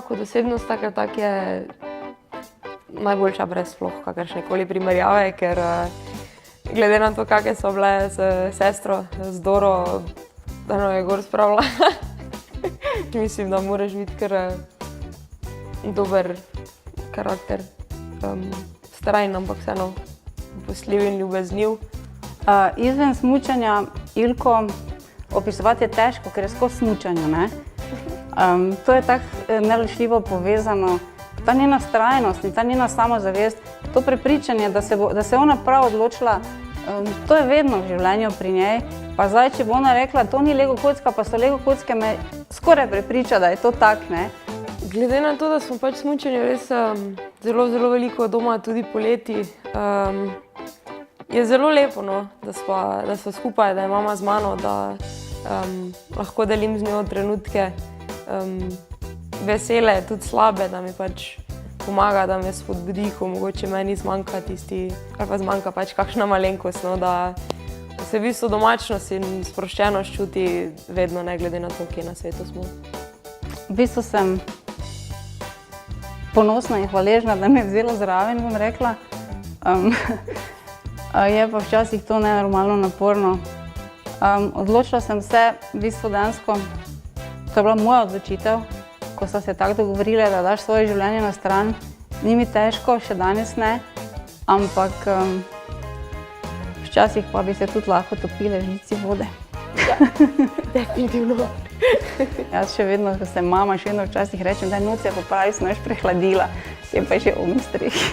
kot osebnost, tak je najboljša brez sploh kakršnekoli primerjave, ker glede na to, kakšne so bile s sestro, z Doro, da nam je gor spravila. Mislim, da moraš biti kar dober karakter, vztrajen, ampak vseeno postljiv in ljubezniv. Izven smučanja, Ilko, opisovati je težko, ker je skozi smučanje, ne? To je tako neločljivo povezano. Ta njena vztrajnost in ta njena samozavest, to prepričanje, da se je ona prav odločila, to je vedno v življenju pri njej. Pa zdaj, če bo ona rekla, to ni Lego kocka, pa so Lego kocke, me skoraj prepriča, da je to tak, ne? Glede na to, da smo pač smučanju res zelo veliko doma, tudi poleti, je zelo lepo, no, da sva skupaj, da je mama z mano, da lahko delim z njo trenutke vesele, tudi slabe, da mi pač pomaga, da me spodbudi, ko mogoče meni zmanjka tisti, ali pa zmanjka pač kakšna malenkost, no, da se v bistvu domačnost in sproščenost čuti vedno, ne glede na to, kje na svetu smo. V bistvu sem ponosna in hvaležna, da me je vzela zraven, bom rekla. Je pa včasih to nenormalno naporno. Odločila sem se, v bistvu dejansko, to je bila moja odločitev, ko sta se tako dogovorila, da daš svoje življenje na stran. Ni mi težko, še danes ne, ampak včasih pa bi se tudi lahko topile žlici vode. Ja, definitivno. Jaz še vedno, ko sem mama, še vedno včasih rečem, daj noč se popravi, sem več prehladila, je pa že ognj strehi.